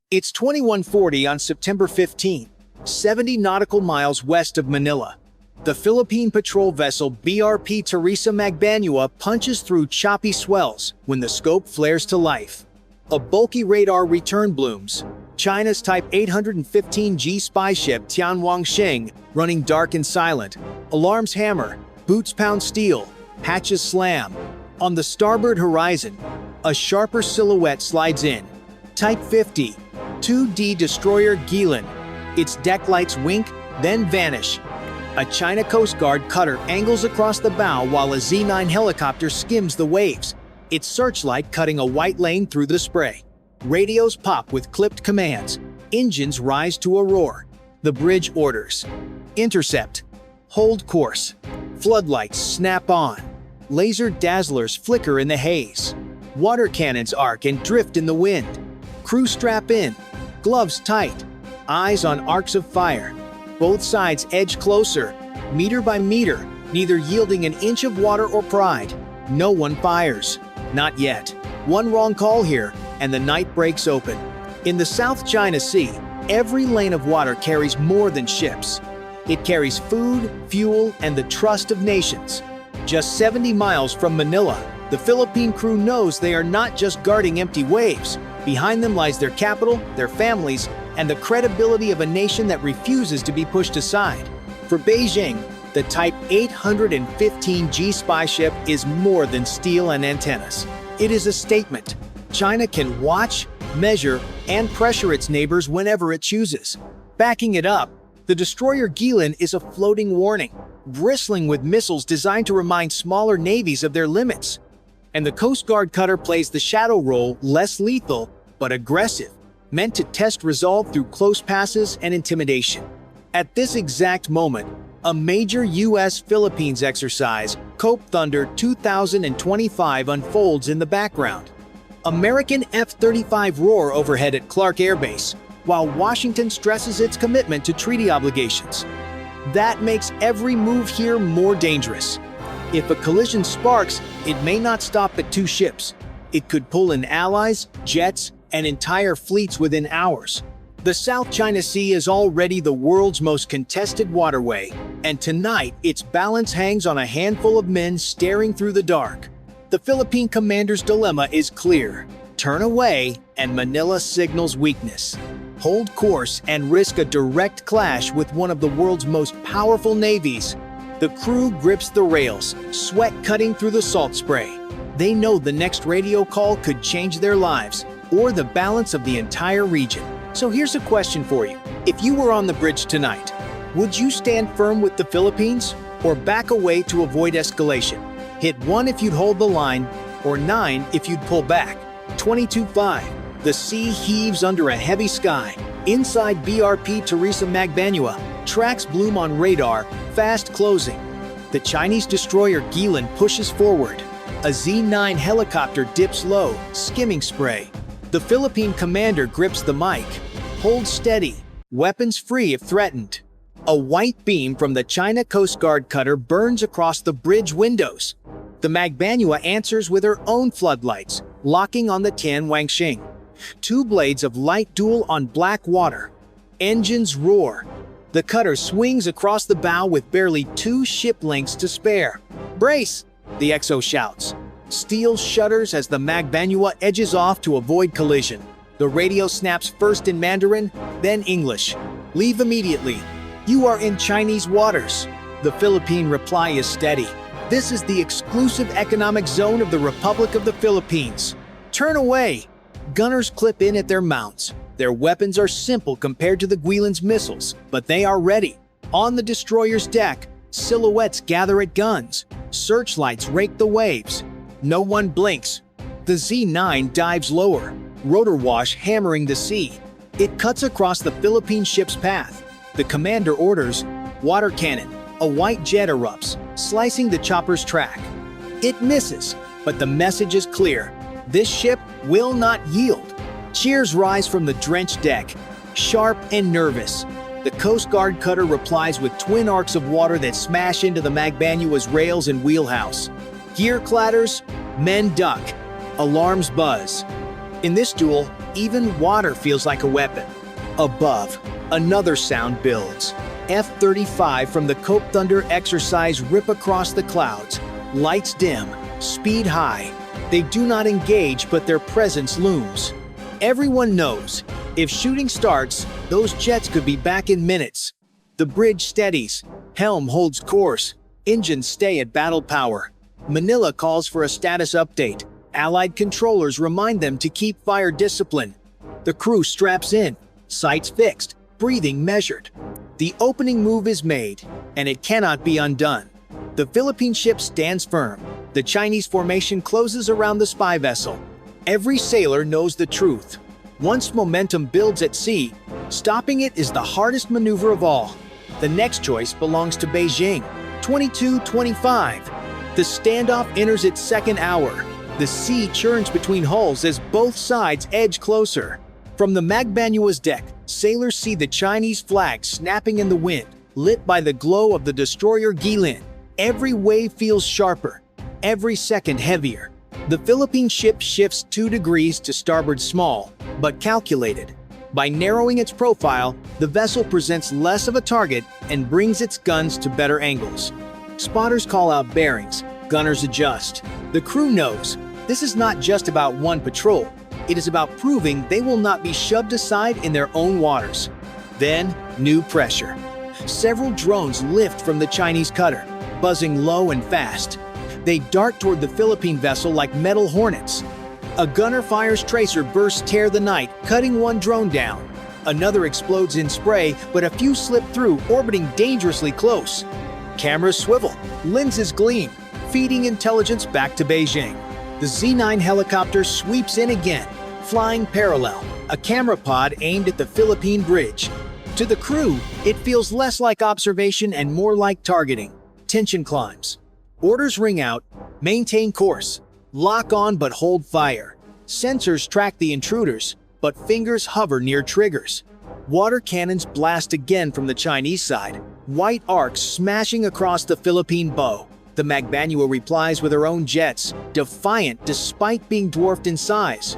It's 2140 on September 15, 70 nautical miles west of Manila. The Philippine patrol vessel BRP Teresa Magbanua punches through choppy swells when the scope flares to life. A bulky radar return blooms. China's Type 815G spy ship Tianwangxing, running dark and silent. Alarms hammer, boots pound steel, hatches slam. On the starboard horizon, a sharper silhouette slides in. Type 50, 2D destroyer Gilan. Its deck lights wink, then vanish. A China Coast Guard cutter angles across the bow while a Z-9 helicopter skims the waves, its searchlight cutting a white lane through the spray. Radios pop with clipped commands. Engines rise to a roar. The bridge orders. Intercept. Hold course. Floodlights snap on. Laser dazzlers flicker in the haze. Water cannons arc and drift in the wind. Crew strap in. Gloves tight. Eyes on arcs of fire. Both sides edge closer, meter by meter, neither yielding an inch of water or pride. No one fires. Not yet. One wrong call here, and the night breaks open. In the South China Sea, every lane of water carries more than ships. It carries food, fuel, and the trust of nations. Just 70 miles from Manila, the Philippine crew knows they are not just guarding empty waves. Behind them lies their capital, their families, and the credibility of a nation that refuses to be pushed aside. For Beijing, the Type 815G spy ship is more than steel and antennas. It is a statement. China can watch, measure, and pressure its neighbors whenever it chooses. Backing it up, the destroyer Gilan is a floating warning, bristling with missiles designed to remind smaller navies of their limits. And the Coast Guard cutter plays the shadow role, less lethal, but aggressive, meant to test resolve through close passes and intimidation. At this exact moment, a major U.S.-Philippines exercise, Cope Thunder 2025, unfolds in the background. American F-35 roar overhead at Clark Air Base, while Washington stresses its commitment to treaty obligations. That makes every move here more dangerous. If a collision sparks, it may not stop at two ships. It could pull in allies, jets, and entire fleets within hours. The South China Sea is already the world's most contested waterway, and tonight its balance hangs on a handful of men staring through the dark. The Philippine commander's dilemma is clear. Turn away, and Manila signals weakness. Hold course and risk a direct clash with one of the world's most powerful navies. The crew grips the rails, sweat cutting through the salt spray. They know the next radio call could change their lives, or the balance of the entire region. So here's a question for you. If you were on the bridge tonight, would you stand firm with the Philippines or back away to avoid escalation? Hit 1 if you'd hold the line, or 9 if you'd pull back. 22-5. The sea heaves under a heavy sky. Inside BRP Teresa Magbanua, tracks bloom on radar, fast closing. The Chinese destroyer Gilan pushes forward. A Z-9 helicopter dips low, skimming spray. The Philippine commander grips the mic. Hold steady. Weapons free if threatened. A white beam from the China Coast Guard cutter burns across the bridge windows. The Magbanua answers with her own floodlights, locking on the Tianwangxing. Two blades of light duel on black water. Engines roar. The cutter swings across the bow with barely 2 ship lengths to spare. Brace! The XO shouts. Steel shudders as the Magbanua edges off to avoid collision. The radio snaps first in Mandarin, then English. Leave immediately. You are in Chinese waters. The Philippine reply is steady. This is the exclusive economic zone of the Republic of the Philippines. Turn away. Gunners clip in at their mounts. Their weapons are simple compared to the Gilan's missiles, but they are ready. On the destroyer's deck, silhouettes gather at guns. Searchlights rake the waves. No one blinks. The Z-9 dives lower, rotor wash hammering the sea. It cuts across the Philippine ship's path. The commander orders, water cannon. A white jet erupts, slicing the chopper's track. It misses, but the message is clear. This ship will not yield. Cheers rise from the drenched deck, sharp and nervous. The Coast Guard cutter replies with twin arcs of water that smash into the Magbanua's rails and wheelhouse. Gear clatters, men duck, alarms buzz. In this duel, Even water feels like a weapon. Above, another sound builds. F-35 from the Cope Thunder exercise rip across the clouds. Lights dim, speed high. They do not engage, but their presence looms. Everyone knows, if shooting starts, those jets could be back in minutes. The bridge steadies, helm holds course, engines stay at battle power. Manila calls for a status update. Allied controllers remind them to keep fire discipline. The crew straps in, sights fixed, breathing measured. The opening move is made, and it cannot be undone. The Philippine ship stands firm. The Chinese formation closes around the spy vessel. Every sailor knows the truth. Once momentum builds at sea, stopping it is the hardest maneuver of all. The next choice belongs to Beijing. 22:25. The standoff enters its second hour. The sea churns between hulls as both sides edge closer. From the Magbanua's deck, sailors see the Chinese flag snapping in the wind, lit by the glow of the destroyer Guilin. Every wave feels sharper, every second heavier. The Philippine ship shifts 2 degrees to starboard small, but calculated. By narrowing its profile, the vessel presents less of a target and brings its guns to better angles. Spotters call out bearings, gunners adjust. The crew knows this is not just about one patrol. It is about proving they will not be shoved aside in their own waters. Then, new pressure. Several drones lift from the Chinese cutter, buzzing low and fast. They dart toward the Philippine vessel like metal hornets. A gunner fires tracer bursts tear the night, cutting one drone down. Another explodes in spray, but a few slip through, orbiting dangerously close. Cameras swivel, lenses gleam, feeding intelligence back to Beijing. The Z-9 helicopter sweeps in again, flying parallel, a camera pod aimed at the Philippine bridge. To the crew, it feels less like observation and more like targeting. Tension climbs. Orders ring out, maintain course, lock on but hold fire. Sensors track the intruders, but fingers hover near triggers. Water cannons blast again from the Chinese side, white arcs smashing across the Philippine bow. The Magbanua replies with her own jets, defiant despite being dwarfed in size.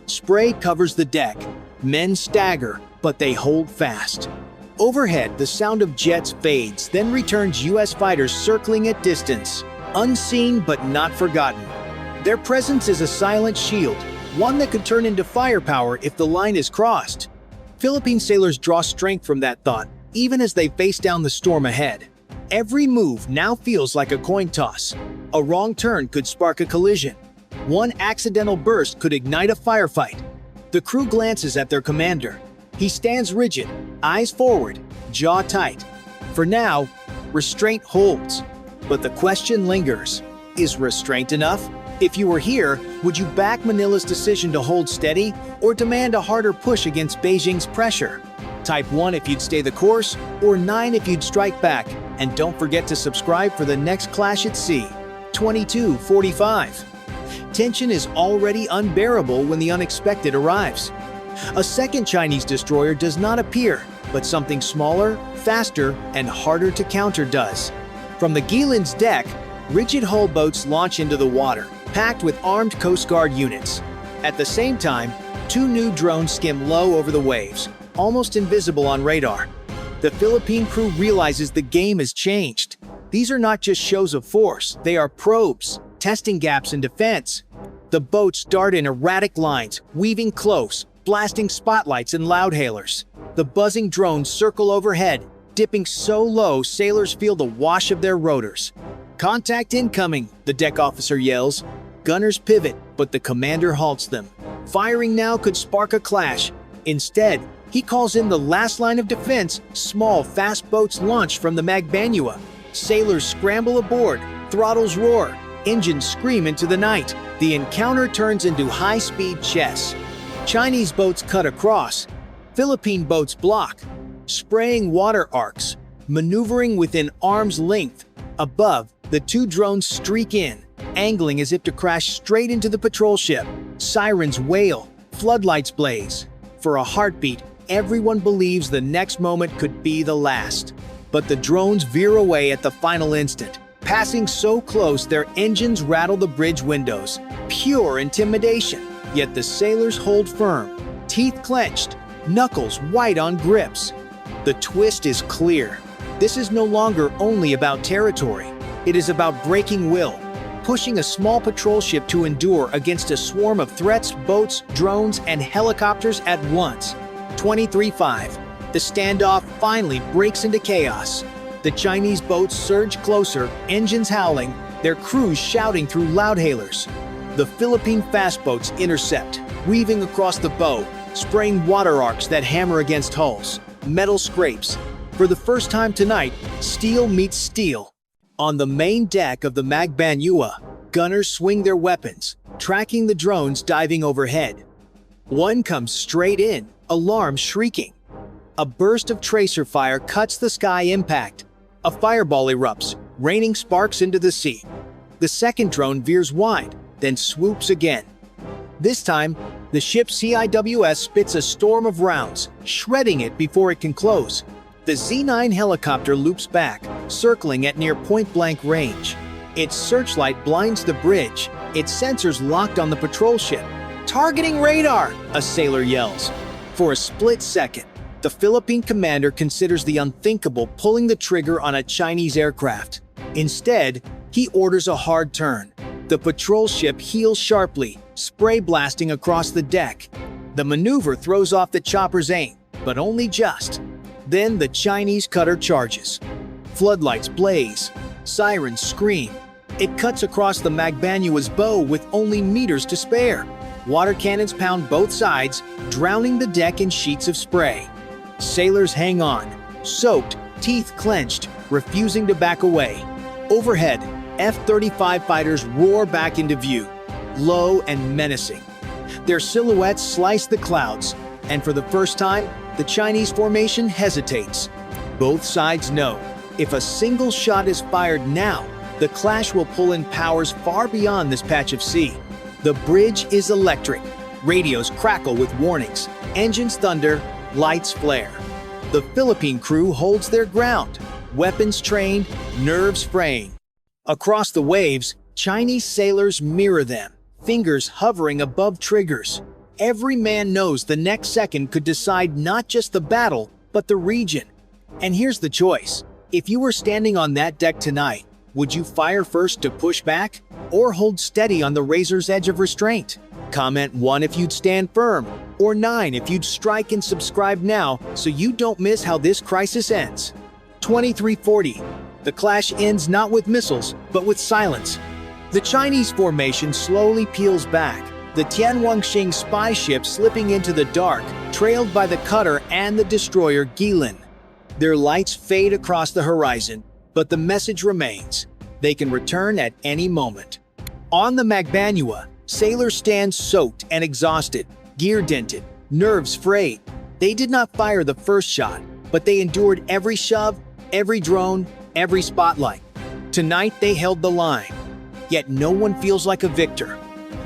Spray covers the deck. Men stagger, but they hold fast. Overhead, the sound of jets fades, then returns U.S. fighters circling at distance, unseen but not forgotten. Their presence is a silent shield, one that could turn into firepower if the line is crossed. Philippine sailors draw strength from that thought, even as they face down the storm ahead. Every move now feels like a coin toss. A wrong turn could spark a collision. One accidental burst could ignite a firefight. The crew glances at their commander. He stands rigid, eyes forward, jaw tight. For now, restraint holds. But the question lingers. Is restraint enough? If you were here, would you back Manila's decision to hold steady or demand a harder push against Beijing's pressure? Type 1 if you'd stay the course, or 9 if you'd strike back. And don't forget to subscribe for the next clash at sea. 22:45. Tension is already unbearable when the unexpected arrives. A second Chinese destroyer does not appear, but something smaller, faster, and harder to counter does. From the Guilin's deck, rigid hull boats launch into the water, packed with armed Coast Guard units. At the same time, 2 new drones skim low over the waves, almost invisible on radar. The Philippine crew realizes the game has changed. These are not just shows of force, they are probes, testing gaps in defense. The boats dart in erratic lines, weaving close, blasting spotlights and loudhailers. The buzzing drones circle overhead, dipping so low sailors feel the wash of their rotors. "Contact incoming," the deck officer yells. Gunners pivot, but the commander halts them. Firing now could spark a clash. Instead, he calls in the last line of defense. Small, fast boats launch from the Magbanua. Sailors scramble aboard, throttles roar, engines scream into the night. The encounter turns into high-speed chess. Chinese boats cut across. Philippine boats block, spraying water arcs, maneuvering within arm's length. Above, the 2 drones streak in, angling as if to crash straight into the patrol ship. Sirens wail, floodlights blaze. For a heartbeat, everyone believes the next moment could be the last. But the drones veer away at the final instant, passing so close their engines rattle the bridge windows. Pure intimidation. Yet the sailors hold firm. teeth clenched, knuckles white on grips. The twist is clear. This is no longer only about territory. It is about breaking will, pushing a small patrol ship to endure against a swarm of threats, boats, drones, and helicopters at once. 23-5. The standoff finally breaks into chaos. The Chinese boats surge closer, engines howling, their crews shouting through loudhailers. The Philippine fast boats intercept, weaving across the bow, spraying water arcs that hammer against hulls. Metal scrapes. For the first time tonight, steel meets steel. On the main deck of the Magbanua, gunners swing their weapons, tracking the drones diving overhead. One comes straight in, alarm shrieking. A burst of tracer fire cuts the sky impact. A fireball erupts, raining sparks into the sea. The second drone veers wide, then swoops again. This time, the ship CIWS spits a storm of rounds, shredding it before it can close. The Z-9 helicopter loops back, circling at near point-blank range. Its searchlight blinds the bridge, its sensors locked on the patrol ship. "Targeting radar!" a sailor yells. For a split second, the Philippine commander considers the unthinkable, pulling the trigger on a Chinese aircraft. Instead, he orders a hard turn. The patrol ship heels sharply, spray blasting across the deck. The maneuver throws off the chopper's aim, but only just. Then the Chinese cutter charges. Floodlights blaze, sirens scream. It cuts across the Magbanua's bow with only meters to spare. Water cannons pound both sides, drowning the deck in sheets of spray. Sailors hang on, soaked, teeth clenched, refusing to back away. Overhead, F-35 fighters roar back into view, low and menacing. Their silhouettes slice the clouds, and for the first time, the Chinese formation hesitates. Both sides know, if a single shot is fired now, the clash will pull in powers far beyond this patch of sea. The bridge is electric. Radios crackle with warnings. Engines thunder, lights flare. The Philippine crew holds their ground, weapons trained, nerves fraying. Across the waves, Chinese sailors mirror them, fingers hovering above triggers. Every man knows the next second could decide not just the battle, but the region. And here's the choice. If you were standing on that deck tonight, would you fire first to push back, or hold steady on the razor's edge of restraint? Comment 1 if you'd stand firm, or 9 if you'd strike and subscribe now so you don't miss how this crisis ends. 23-40. The clash ends not with missiles, but with silence. The Chinese formation slowly peels back, the Tianwangxing spy ship slipping into the dark, trailed by the cutter and the destroyer Guilin. Their lights fade across the horizon, but the message remains. They can return at any moment. On the Magbanua, sailors stand soaked and exhausted, gear dented, nerves frayed. They did not fire the first shot, but they endured every shove, every drone, every spotlight. Tonight they held the line, yet no one feels like a victor.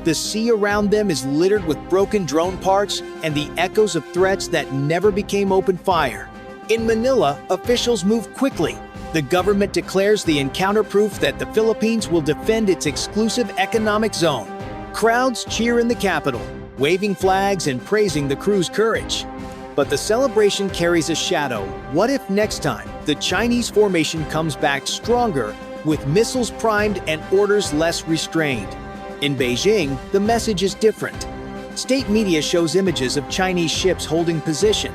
The sea around them is littered with broken drone parts and the echoes of threats that never became open fire. In Manila, officials move quickly. The government declares the encounter proof that the Philippines will defend its exclusive economic zone. Crowds cheer in the capital, waving flags and praising the crew's courage. But the celebration carries a shadow. What if next time the Chinese formation comes back stronger, with missiles primed and orders less restrained? In Beijing, the message is different. State media shows images of Chinese ships holding position,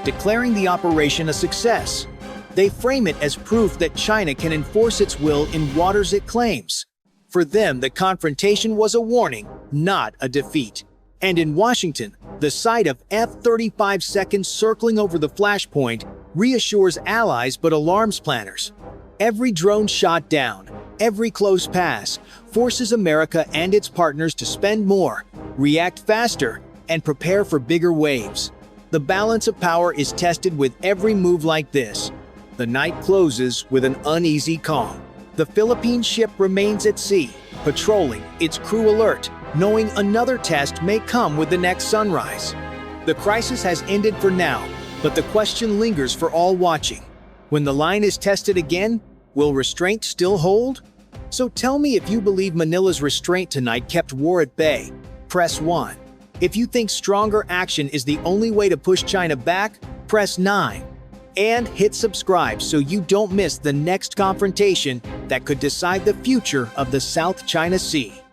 declaring the operation a success. They frame it as proof that China can enforce its will in waters it claims. For them, the confrontation was a warning, not a defeat. And in Washington, the sight of F-35 seconds circling over the flashpoint reassures allies but alarms planners. Every drone shot down, every close pass, forces America and its partners to spend more, react faster, and prepare for bigger waves. The balance of power is tested with every move like this. The night closes with an uneasy calm. The Philippine ship remains at sea, patrolling, its crew alert, knowing another test may come with the next sunrise. The crisis has ended for now, but the question lingers for all watching. When the line is tested again, will restraint still hold? So tell me if you believe Manila's restraint tonight kept war at bay. Press 1. If you think stronger action is the only way to push China back, press 9. And hit subscribe so you don't miss the next confrontation that could decide the future of the South China Sea.